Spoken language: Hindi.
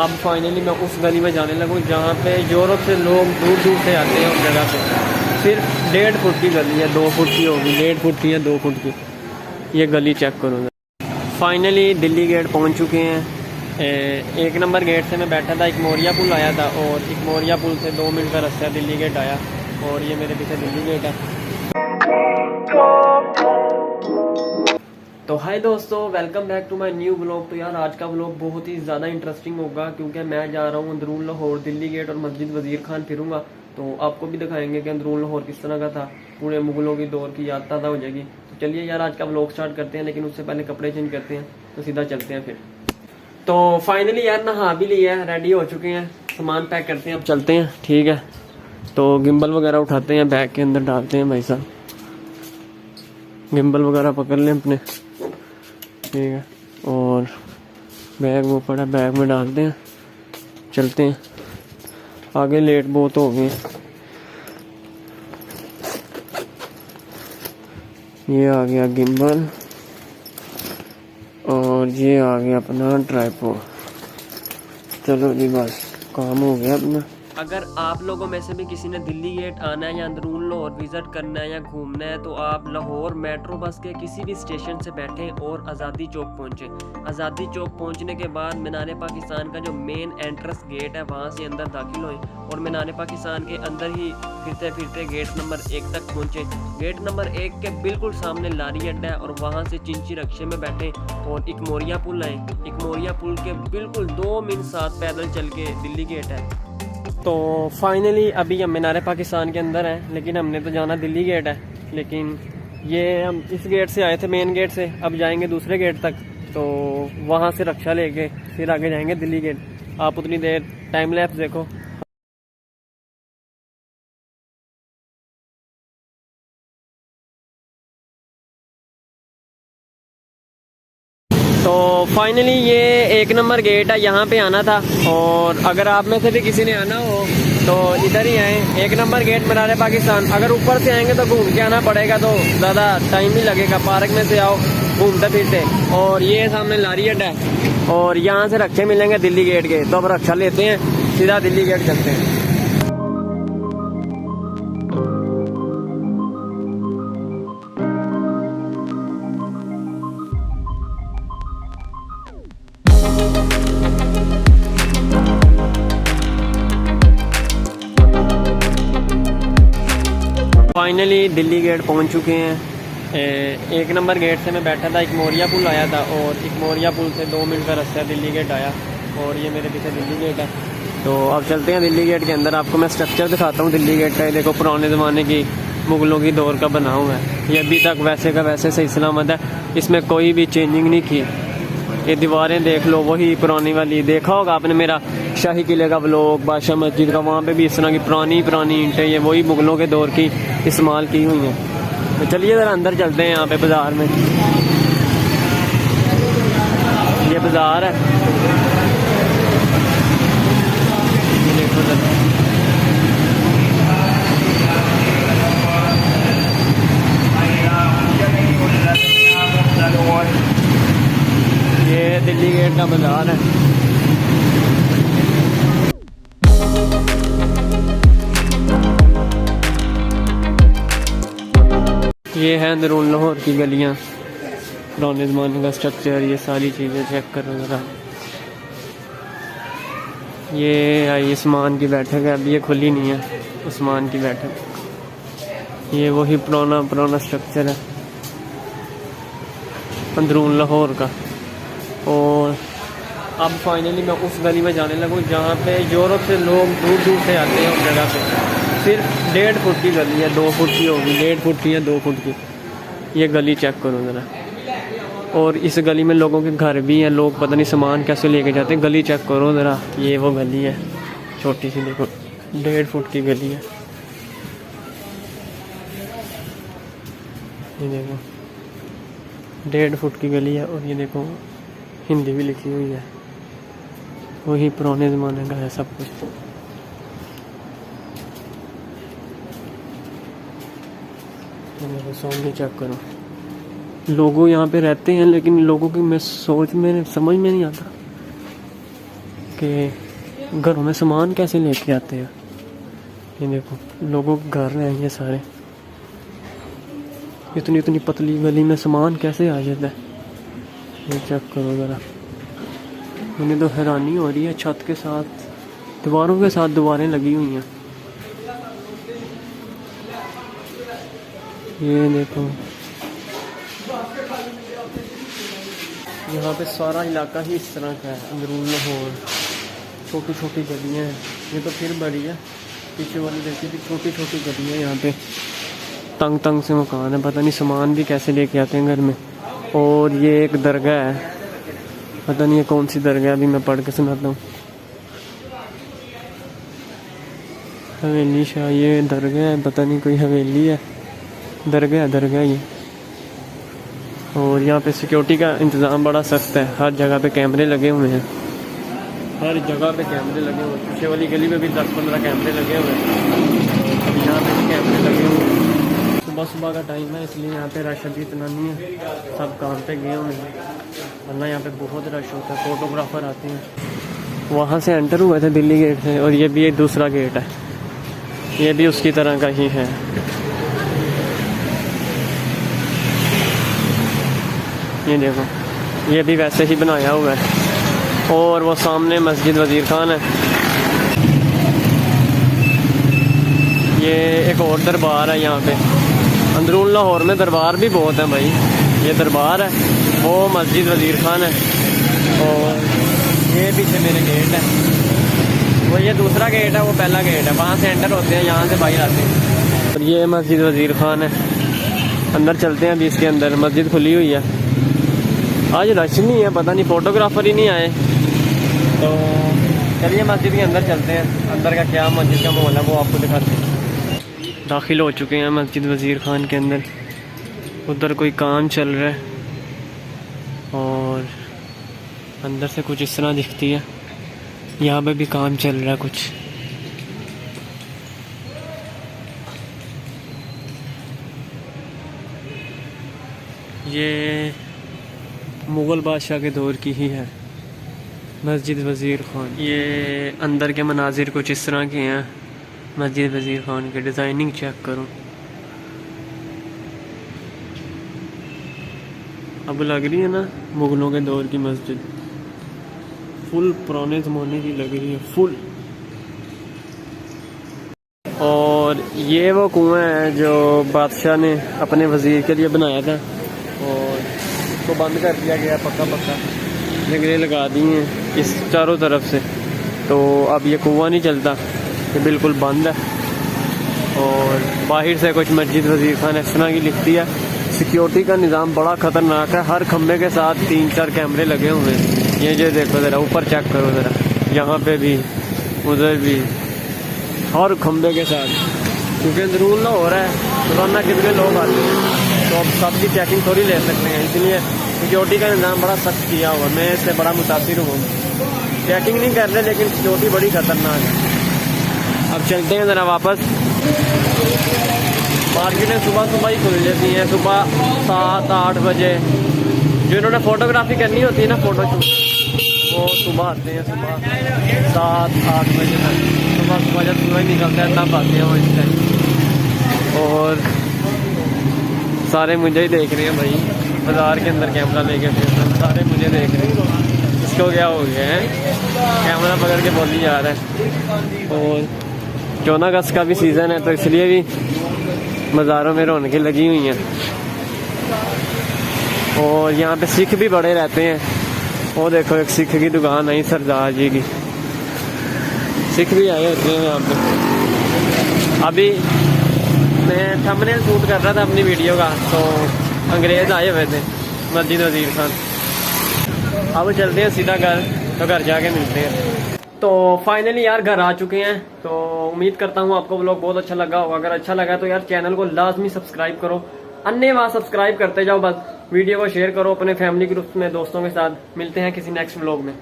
अब फाइनली मैं उस गली में जाने लगूँ जहाँ पे यूरोप से लोग दूर दूर से आते हैं उस जगह पे। सिर्फ 1.5 फुट की गली है, 2 फुट की होगी, 1.5 फुट की है, 2 फुट की। ये गली चेक करूँगा। फाइनली दिल्ली गेट पहुँच चुके हैं। 1 नंबर गेट से मैं बैठा था, एक मोरिया पुल आया था और एक मोरिया पुल से 2 मिनट का रास्ता दिल्ली गेट आया और ये मेरे पीछे दिल्ली गेट है। तो हाय दोस्तों, welcome back to my new blog. तो यार आज का ब्लॉग बहुत ही ज़्यादा इंटरेस्टिंग होगा क्योंकि मैं जा रहा हूँ अंदरून लाहौर, दिल्ली गेट और मस्जिद वजीर खान फिरूंगा। तो आपको भी दिखाएंगे कि अंदरून लाहौर किस तरह का था, पूरे मुगलों की दौर की याद ताज़ा हो जाएगी। तो चलिए यार आज का ब्लॉग स्टार्ट करते हैं, लेकिन उससे पहले कपड़े चेंज करते हैं तो सीधा चलते हैं फिर। तो फाइनली यार नहा भी लिया है, रेडी हो चुके हैं, सामान पैक करते हैं, अब चलते हैं। ठीक है, तो गिम्बल वगैरह उठाते हैं, बैग के अंदर डालते हैं। भाई साहब गिम्बल वगैरह पकड़ लें अपने, ठीक है, और बैग वो पड़ा, बैग में डालते हैं, चलते हैं आगे। लेट बहुत हो गए। ये आ गया गिम्बल और ये आ गया अपना ट्राइपॉड। चलो जी बस काम हो गया अपना। अगर आप लोगों में से भी किसी ने दिल्ली गेट आना है या अंदरून लाहौर विज़िट करना है या घूमना है तो आप लाहौर मेट्रो बस के किसी भी स्टेशन से बैठें और आज़ादी चौक पहुँचें। आज़ादी चौक पहुँचने के बाद मीनार पाकिस्तान का जो मेन एंट्रेंस गेट है वहाँ से अंदर दाखिल होएं और मीनार पाकिस्तान के अंदर ही फिरते फिरते गेट नंबर 1 तक पहुँचें। गेट नंबर 1 के बिल्कुल सामने लारी अड्डा है और वहाँ से चिंची रक्शे में बैठें और एक मोरिया पुल आए। एक मोरिया पुल के बिल्कुल 2 मिनट साथ पैदल चल के दिल्ली गेट है। तो फाइनली अभी हम मीनार पाकिस्तान के अंदर हैं, लेकिन हमने तो जाना दिल्ली गेट है। लेकिन ये हम इस गेट से आए थे, मेन गेट से, अब जाएंगे दूसरे गेट तक। तो वहाँ से रक्षा लेके फिर आगे जाएंगे दिल्ली गेट। आप उतनी देर टाइम लैप्स देखो। तो फाइनली ये 1 नंबर गेट है, यहाँ पे आना था। और अगर आप में से भी किसी ने आना हो तो इधर ही आए, 1 नंबर गेट मीनार पाकिस्तान। अगर ऊपर से आएंगे तो घूम के आना पड़ेगा, तो ज़्यादा टाइम भी लगेगा। पार्क में से आओ घूमते फिरते। और ये सामने लारी अड्डा है और यहाँ से रक्षे मिलेंगे दिल्ली गेट के। तो अब रक्षा लेते हैं, सीधा दिल्ली गेट चलते हैं। फाइनली दिल्ली गेट पहुंच चुके हैं। 1 नंबर गेट से मैं बैठा था, एक मोरिया पुल आया था और एक मोरिया पुल से 2 मिनट का रास्ता दिल्ली गेट आया और ये मेरे पीछे दिल्ली गेट है। तो अब चलते हैं दिल्ली गेट के अंदर। आपको मैं स्ट्रक्चर दिखाता हूँ दिल्ली गेट का। ये देखो पुराने ज़माने की मुग़लों की दौर का बना हुआ है। ये अभी तक वैसे का वैसे सही सलामत है, इसमें कोई भी चेंजिंग नहीं की। ये दीवारें देख लो, वही पुरानी वाली। देखा होगा आपने मेरा शाही किले का व्लॉग, बादशाह मस्जिद का, वहाँ पे भी इस तरह की पुरानी ईंटें, ये वही मुग़लों के दौर की इस्तेमाल की हुई हैं। तो चलिए ज़रा अंदर चलते हैं। यहाँ पे बाज़ार में, ये बाज़ार है, ये देखो ज़रा। ये दिल्ली गेट का बाज़ार है। ये है अंदरून लाहौर की गलियाँ, पुराने ज़माने का स्ट्रक्चर, ये सारी चीज़ें चेक करो ज़रा। ये आई उस्मान की बैठक है, अभी ये खुली नहीं है उस्मान की बैठक। ये वही पुराना स्ट्रक्चर है अंदरून लाहौर का। और अब फाइनली मैं उस गली में जाने लगूँ जहाँ पे यूरोप से लोग दूर दूर से आते हैं उस जगह पे। सिर्फ 1.5 फुट की गली है, 2 फुट की होगी, 1.5 फुट की है, 2 फुट की। ये गली चेक करो ज़रा। और इस गली में लोगों के घर भी हैं, लोग पता नहीं सामान कैसे लेके जाते हैं। गली चेक करो ज़रा, ये वो गली है छोटी सी, देखो 1.5 फुट की गली है। ये देखो 1.5 फुट की गली है और ये देखो हिंदी भी लिखी हुई है, वही पुराने ज़माने का है सब कुछ। सामने चेक करो, लोगों यहाँ पे रहते हैं, लेकिन लोगों की मैं सोच में समझ में नहीं आता कि घरों में सामान कैसे लेके आते हैं। ये देखो लोगों के घर हैं ये सारे, इतनी इतनी पतली गली में सामान कैसे आ जाता है। ये चेक करो ज़रा, मुझे तो हैरानी हो रही है। छत के साथ दीवारों के साथ दीवारें लगी हुई हैं। ये देखो यहाँ पे सारा इलाका ही इस तरह का है। अंदरून लाहौर छोटी छोटी गलियाँ हैं, ये तो फिर बड़ी है। पीछे वाली देखिए भी छोटी छोटी गलियाँ, यहाँ पे तंग तंग से मकान है। पता नहीं सामान भी कैसे लेके आते हैं घर में। और ये एक दरगाह है, पता नहीं ये कौन सी दरगाह, अभी मैं पढ़ के सुनाता हूँ। हवेली शाह, ये दरगाह है, पता नहीं कोई हवेली है, दरगाह ये। और यहाँ पे सिक्योरिटी का इंतज़ाम बड़ा सख्त है, हर जगह पे कैमरे लगे हुए हैं, हर जगह पे कैमरे लगे हुए हैं। पीछे वाली गली में भी 10-15 कैमरे लगे हुए हैं, अब यहाँ पे भी कैमरे लगे हुए हैं। सुबह सुबह का टाइम है इसलिए यहाँ पे रश अभी इतना नहीं है, सब काम पे गए हुए हैं, वरना यहाँ पे बहुत रश होता है। फोटोग्राफर आते हैं। वहाँ से एंटर हुए थे दिल्ली गेट से, और ये भी एक दूसरा गेट है, ये भी उसकी तरह का ही है। ये देखो ये भी वैसे ही बनाया हुआ है। और वो सामने मस्जिद वजीर खान है। ये एक और दरबार है यहाँ पे। अंदरून लाहौर में दरबार भी बहुत है भाई। ये दरबार है, वो मस्जिद वजीर खान है, और ये पीछे मेरे गेट है। वो ये दूसरा गेट है, वो पहला गेट है, वहाँ से एंटर होते हैं, यहाँ से बाहर आते हैं। और ये मस्जिद वजीर खान है। अंदर चलते हैं अभी, इसके अंदर मस्जिद खुली हुई है। आज रश नहीं है, पता नहीं फोटोग्राफर ही नहीं आए। तो चलिए मस्जिद के अंदर चलते हैं, अंदर का क्या मस्जिद का माहौल है वो आपको दिखाते हैं। दाखिल हो चुके हैं मस्जिद वजीर खान के अंदर। उधर कोई काम चल रहा है और अंदर से कुछ इस तरह दिखती है। यहाँ पे भी काम चल रहा है कुछ। ये मुग़ल बादशाह के दौर की ही है मस्जिद वज़ीर ख़ान। ये अंदर के मनाजिर कुछ इस तरह के हैं मस्जिद वज़ीर ख़ान के। डिज़ाइनिंग चेक करो, अब लग रही है ना मुग़लों के दौर की मस्जिद, फुल पुराने ज़माने की लग रही है फुल। और ये वो कुआं है जो बादशाह ने अपने वज़ीर के लिए बनाया था, और इसको बंद कर दिया गया पक्का पक्का, जंगलें लगा दी हैं इस चारों तरफ से। तो अब ये कुआं नहीं चलता, ये बिल्कुल बंद है। और बाहर से कुछ मस्जिद वज़ीर ख़ान इस तरह की लिखती है। सिक्योरिटी का निज़ाम बड़ा ख़तरनाक है, हर खम्भे के साथ 3-4 कैमरे लगे हुए हैं। ये जो देखो ज़रा ऊपर चेक करो ज़रा, यहाँ पे भी उधर भी, हर खम्भे के साथ। क्योंकि अंदरून लाहौर है, रोजाना कितने लोग आते हैं, तो अब सबकी चेकिंग थोड़ी ले सकते हैं, इसलिए सिक्योरिटी का निज़ाम बड़ा सख्त किया हुआ। मैं इससे बड़ा मुतासिर हूँ। चेकिंग नहीं कर रहे लेकिन सिक्योरिटी बड़ी ख़तरनाक है। अब चलते हैं ज़रा वापस। मार्केटें सुबह ही खुल जाती हैं, सुबह 7-8 बजे। जो इन्होंने फ़ोटोग्राफी करनी होती है ना, फ़ोटो शूट, वो सुबह आते हैं, सुबह 7-8 बजे तक। सुबह जब सूरज निकलता है तब आते हैं वो इस टाइम। और सारे मुझे ही देख रहे हैं भाई, बाज़ार के अंदर कैमरा लेके फिर सारे मुझे देख रहे हैं। इसको क्या हो गया है, कैमरा पकड़ के बोली जा रहा है। और 14 अगस्त का भी सीज़न है, तो इसलिए भी बाज़ारों में रौनकें लगी हुई हैं। और यहाँ पे सिख भी बड़े रहते हैं। वो देखो एक सिख की दुकान आई सरदार जी की, सिख भी आए होते हैं यहाँ पे। अभी मैं थंबनेल शूट कर रहा था अपनी वीडियो का, तो अंग्रेज़ आए हुए थे मस्जिद वज़ीर ख़ान। अब चलते हैं सीधा घर, तो घर जाके मिलते हैं। तो फाइनली यार घर आ चुके हैं। तो उम्मीद करता हूँ आपको व्लॉग बहुत अच्छा लगा होगा। अगर अच्छा लगा तो यार चैनल को लाजमी सब्सक्राइब करो, अन्यथा सब्सक्राइब करते जाओ बस। वीडियो को शेयर करो अपने फैमिली ग्रुप में, दोस्तों के साथ। मिलते हैं किसी नेक्स्ट व्लॉग में।